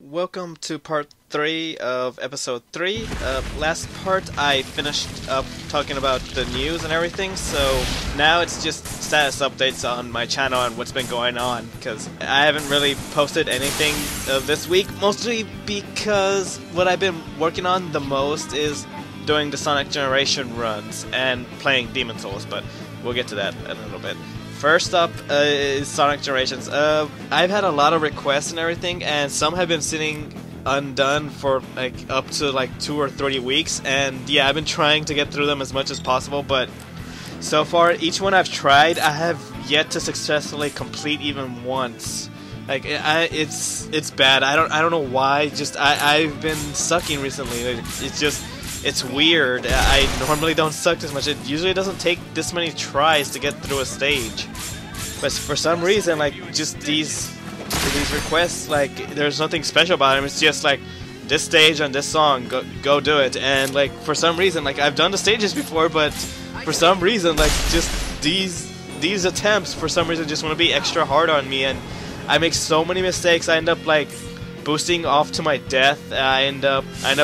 Welcome to part 3 of episode 3. Last part I finished up talking about the news and everything, so now it's just status updates on my channel and what's been going on, because I haven't really posted anything this week, mostly because what I've been working on the most is doing the Sonic Generation runs and playing Demon Souls, but we'll get to that in a little bit. First up is Sonic Generations. I've had a lot of requests and everything, and some have been sitting undone for like up to like 2 or 3 weeks, and yeah, I've been trying to get through them as much as possible, but so far each one I've tried, I have yet to successfully complete even once. Like it's bad. I don't know why. Just I've been sucking recently. It's weird. I normally don't suck this much. It usually doesn't take this many tries to get through a stage. But for some reason, like, just these requests, like, there's nothing special about them. It's just like, this stage on this song, go do it. And, like, for some reason, like, I've done the stages before, but for some reason, like, just these attempts, for some reason, just want to be extra hard on me. And I make so many mistakes. I end up, like, boosting off to my death. I end up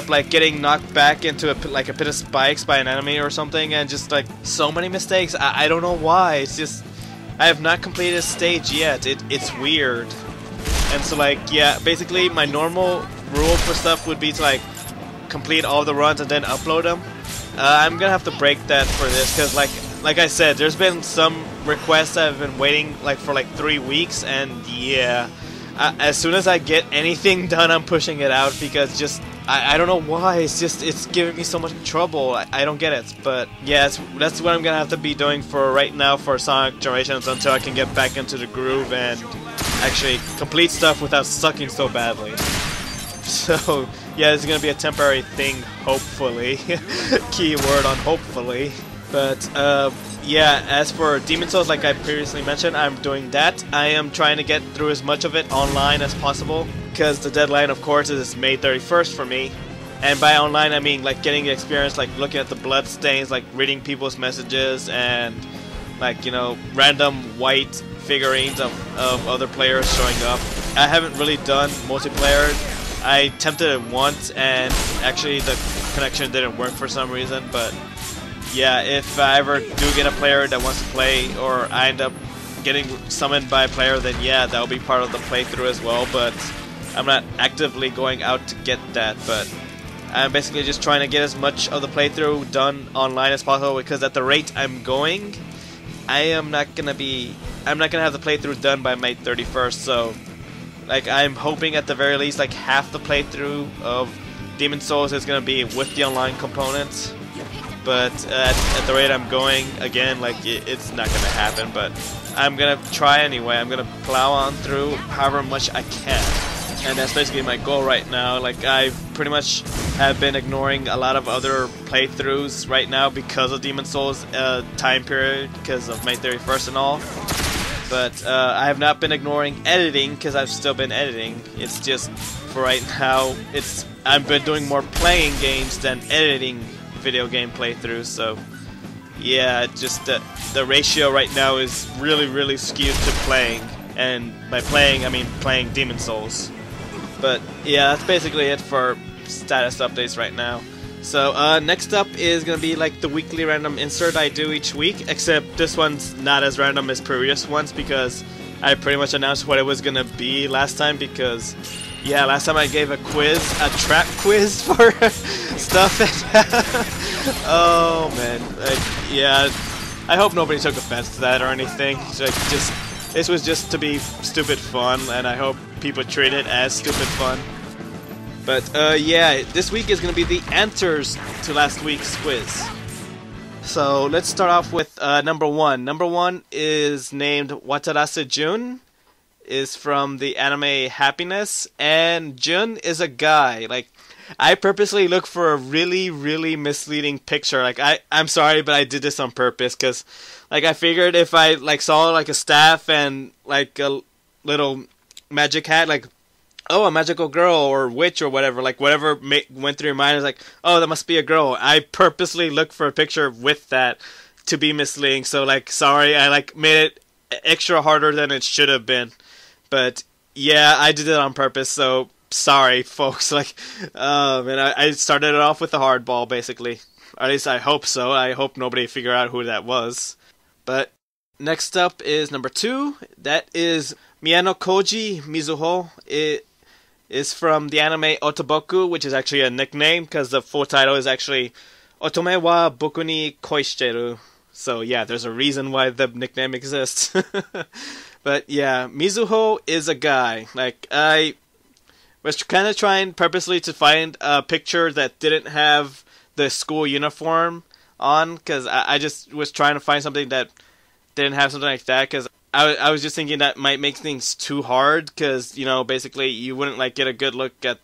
like getting knocked back into a pit of spikes by an enemy or something, and just like so many mistakes. I don't know why. It's just I have not completed a stage yet. It's weird. And so, like, yeah, basically my normal rule for stuff would be to like complete all the runs and then upload them. I'm gonna have to break that for this, because like I said, there's been some requests that have been waiting like for like 3 weeks, and yeah. As soon as I get anything done, I'm pushing it out, because just I don't know why. It's giving me so much trouble. I don't get it. But yeah, that's what I'm gonna have to be doing for right now for Sonic Generations until I can get back into the groove and actually complete stuff without sucking so badly. So yeah, it's gonna be a temporary thing, hopefully. Keyword on hopefully. But yeah, as for Demon Souls, like I previously mentioned, I'm doing that. I am trying to get through as much of it online as possible, because the deadline, of course, is May 31st for me. And by online, I mean like getting the experience, like looking at the blood stains, like reading people's messages, and like, you know, random white figurines of other players showing up. I haven't really done multiplayer. I attempted it once, and actually the connection didn't work for some reason, but yeah, if I ever do get a player that wants to play, or I end up getting summoned by a player, then yeah, that'll be part of the playthrough as well, but I'm not actively going out to get that, but I'm basically just trying to get as much of the playthrough done online as possible, because at the rate I'm going, I'm not gonna have the playthrough done by May 31st, so like I'm hoping at the very least like half the playthrough of Demon Souls is gonna be with the online components. But at the rate I'm going, again, like it's not gonna happen. But I'm gonna try anyway. I'm gonna plow on through however much I can, and that's basically my goal right now. Like I pretty much have been ignoring a lot of other playthroughs right now because of Demon Souls time period, because of May 31st and all. But I have not been ignoring editing, because I've still been editing. It's just for right now, I've been doing more playing games than editing video game playthroughs, so yeah, just the ratio right now is really skewed to playing, and by playing I mean playing Demon Souls. But yeah, that's basically it for status updates right now. So next up is gonna be like the weekly random insert I do each week, except this one's not as random as previous ones, because I pretty much announced what it was gonna be last time, because yeah, last time I gave a trap quiz for stuff, and oh man, like, yeah, I hope nobody took offense to that or anything. Like, this was just to be stupid fun, and I hope people treat it as stupid fun. But yeah, this week is gonna be the answers to last week's quiz. So let's start off with number one. Number one is named Watarase Jun. Is from the anime Happiness, and Jun is a guy. Like, I purposely look for a really misleading picture. Like, I'm sorry, but I did this on purpose, because like I figured if I like saw like a staff and like a little magic hat, like, oh, a magical girl or witch or whatever, like whatever went through your mind is like, oh, that must be a girl. I purposely looked for a picture with that to be misleading. So like, sorry, I like made it extra harder than it should have been. But yeah, I did it on purpose, so sorry, folks. Like, man, I started it off with the hardball, basically. Or at least I hope so. I hope nobody figured out who that was. But next up is number 2. That is Miyano Koji Mizuho. It is from the anime Otoboku, which is actually a nickname because the full title is actually Otome wa boku ni koi shiteru. So yeah, there's a reason why the nickname exists. But yeah, Mizuho is a guy. Like, I was kind of trying purposely to find a picture that didn't have the school uniform on, because I just was trying to find something that didn't have something like that, because I was just thinking that might make things too hard, because, you know, basically you wouldn't, like, get a good look at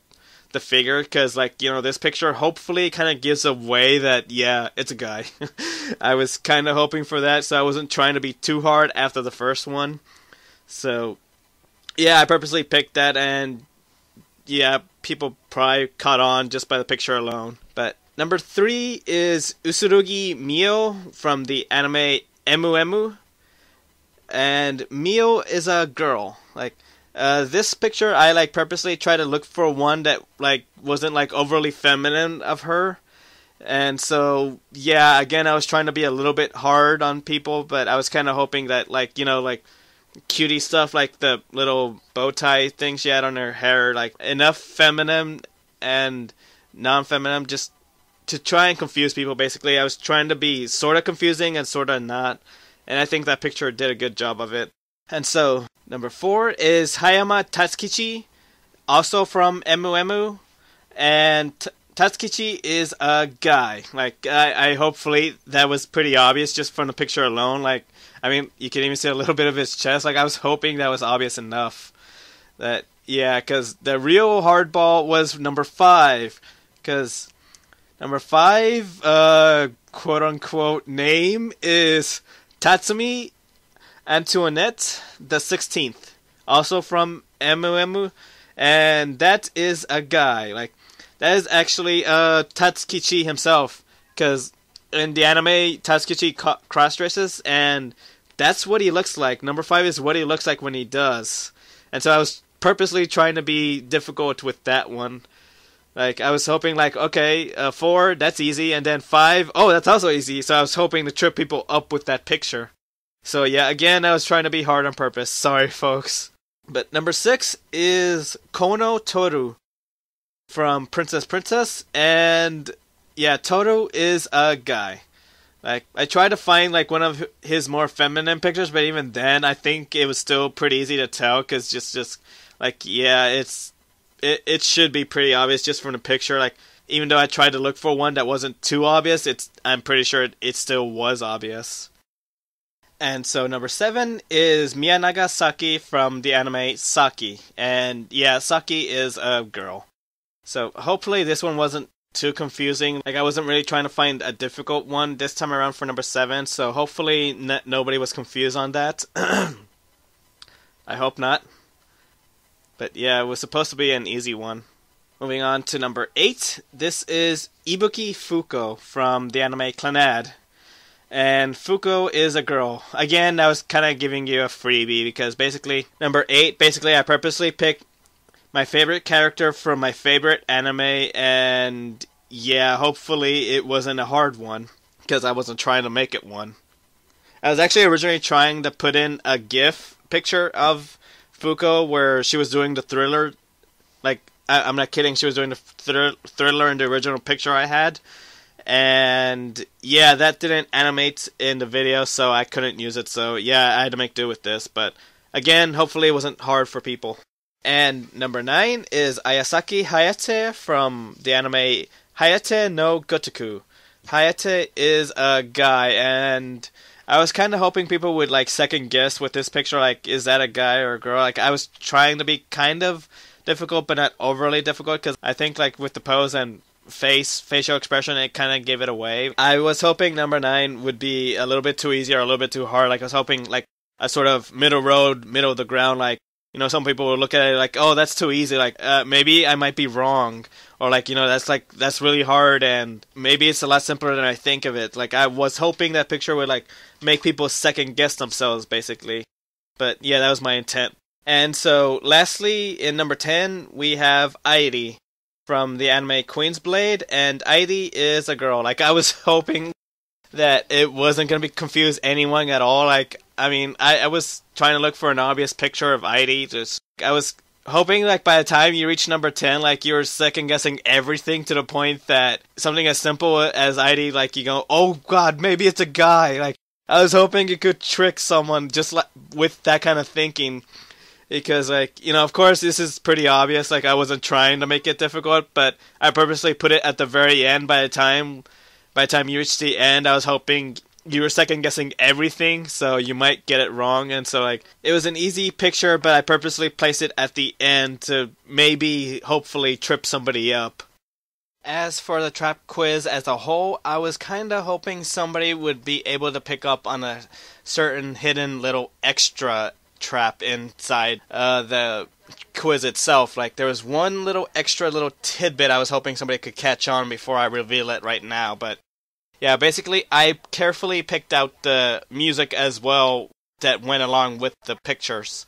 the figure, because, like, you know, this picture hopefully kind of gives away that, yeah, it's a guy. I was kind of hoping for that, so I wasn't trying to be too hard after the first one. So, yeah, I purposely picked that, and, yeah, people probably caught on just by the picture alone. But number 3 is Usurugi Mio from the anime Emu Emu. And Mio is a girl. Like, this picture, I, like, purposely tried to look for one that, like, wasn't, like, overly feminine of her. And so, yeah, again, I was trying to be a little bit hard on people, but I was kind of hoping that, like, you know, like, cutie stuff, like the little bow tie thing she had on her hair, like, enough feminine and non-feminine, just to try and confuse people, basically. I was trying to be sort of confusing and sort of not, and I think that picture did a good job of it. And so, number 4 is Hayama Tatsukichi, also from Emu Emu, and Tatsukichi is a guy. Like, I hopefully that was pretty obvious just from the picture alone. Like, I mean, you can even see a little bit of his chest. Like, I was hoping that was obvious enough. That, yeah, because the real hardball was number 5. Because number 5, quote-unquote, name is Tatsumi Antoinette the 16th. Also from Emu Emu. And that is a guy. Like, that is actually Tatsukichi himself. Because in the anime, Tatsukichi cross-dresses, and that's what he looks like. Number 5 is what he looks like when he does. And so I was purposely trying to be difficult with that one. Like, I was hoping, like, okay, 4, that's easy, and then 5, oh, that's also easy. So I was hoping to trip people up with that picture. So yeah, again, I was trying to be hard on purpose. Sorry, folks. But number 6 is Kono Toru from Princess, and yeah, Toru is a guy. Like, I tried to find, like, one of his more feminine pictures, but even then, I think it was still pretty easy to tell, because just, like, yeah, it should be pretty obvious just from the picture. Like, even though I tried to look for one that wasn't too obvious, I'm pretty sure it still was obvious. And so number 7 is Miyanaga Saki from the anime Saki. And yeah, Saki is a girl. So hopefully this one wasn't too confusing. Like, I wasn't really trying to find a difficult one this time around for number 7. So hopefully nobody was confused on that. I hope not. But yeah, it was supposed to be an easy one. Moving on to number 8. This is Ibuki Fuko from the anime Clannad. And Fuko is a girl. Again, I was kind of giving you a freebie because basically, number 8, basically I purposely picked my favorite character from my favorite anime, and yeah, hopefully it wasn't a hard one because I wasn't trying to make it one. I was actually originally trying to put in a GIF picture of Fuko where she was doing the thriller. Like, I'm not kidding, she was doing the thriller in the original picture I had. And yeah, that didn't animate in the video, so I couldn't use it. So yeah, I had to make do with this. But again, hopefully it wasn't hard for people. And number 9 is Ayasaki Hayate from the anime Hayate no Gotoku. Hayate is a guy, and I was kind of hoping people would, like, second guess with this picture, like, is that a guy or a girl? Like, I was trying to be kind of difficult, but not overly difficult, because I think, like, with the pose and facial expression, it kind of gave it away. I was hoping number 9 would be a little bit too easy or a little bit too hard. Like, I was hoping, like, a sort of middle road, middle of the ground, like, you know, some people will look at it like, oh, that's too easy, like, maybe I might be wrong, or like, you know, that's really hard, and maybe it's a lot simpler than I think of it. Like, I was hoping that picture would, like, make people second guess themselves, basically. But yeah, that was my intent. And so, lastly, in number 10, we have Airi from the anime Queen's Blade, and Airi is a girl. Like, I was hoping that it wasn't going to be confuse anyone at all. Like, I mean, I was trying to look for an obvious picture of Airi. I was hoping, like, by the time you reach number 10, like, you were second-guessing everything to the point that something as simple as Airi, like, you go, oh god, maybe it's a guy. Like, I was hoping you could trick someone just like with that kind of thinking. Because, like, you know, of course, this is pretty obvious. Like, I wasn't trying to make it difficult, but I purposely put it at the very end. By the time you reach the end, I was hoping you were second guessing everything, so you might get it wrong. And so, like, it was an easy picture, but I purposely placed it at the end to maybe, hopefully, trip somebody up. As for the trap quiz as a whole, I was kinda hoping somebody would be able to pick up on a certain hidden little extra trap inside the quiz itself. Like, there was one little extra little tidbit I was hoping somebody could catch on before I reveal it right now. But yeah, basically I carefully picked out the music as well that went along with the pictures.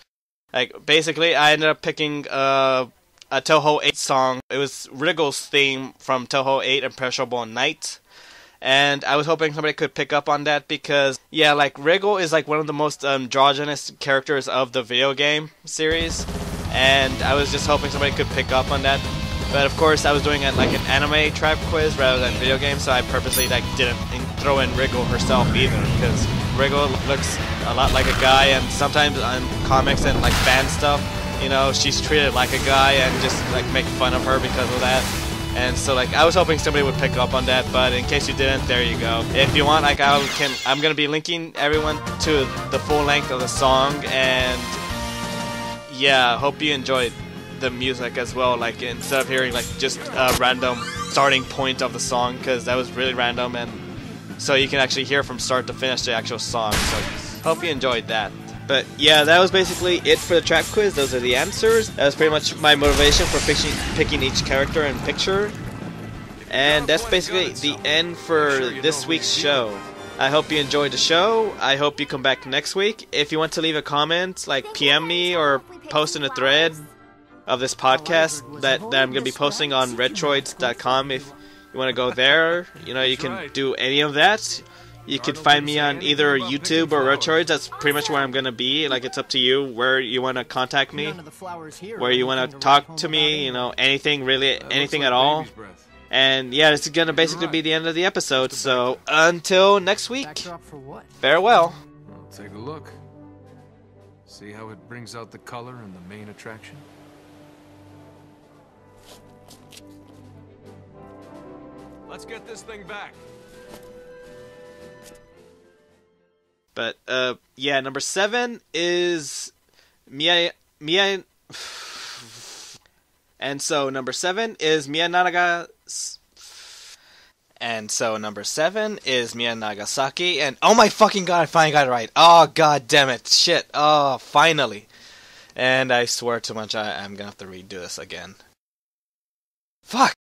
Like, basically I ended up picking a Toho 8 song. It was Wriggle's theme from Toho 8 Imperishable Night. And I was hoping somebody could pick up on that because, yeah, like, Wriggle is, like, one of the most androgynous characters of the video game series. And I was just hoping somebody could pick up on that. But, of course, I was doing it like an anime trap quiz rather than video game, so I purposely, like, didn't throw in Wriggle herself either. Because Wriggle looks a lot like a guy, and sometimes on comics and, like, fan stuff, you know, she's treated like a guy and just, like, make fun of her because of that. And so, like, I was hoping somebody would pick up on that, but in case you didn't, there you go. If you want, like, I'm gonna be linking everyone to the full length of the song, and yeah, hope you enjoyed the music as well. Like, instead of hearing like just a random starting point of the song, because that was really random, and so you can actually hear from start to finish the actual song. So, hope you enjoyed that. But yeah, that was basically it for the trap quiz. Those are the answers. That was pretty much my motivation for picking each character and picture. And that's basically the end for this week's show. I hope you enjoyed the show. I hope you come back next week. If you want to leave a comment, like PM me or post in a thread of this podcast that I'm going to be posting on retroids.com. If you want to go there, you know, you can do any of that. You can find me on either YouTube or Retroids. That's pretty much where I'm going to be. Like, it's up to you where you want to contact me, where you want to talk to me, you know, anything, really, anything at all. And yeah, this is going to basically be the end of the episode. So, until next week, farewell. Well, take a look. See how it brings out the color and the main attraction? Let's get this thing back. But, yeah, number 7 is and so number 7 is Miyanagasaki, and oh my fucking god, I finally got it right. Oh god damn it, shit, oh, finally. And I swear too much, I'm gonna have to redo this again. Fuck!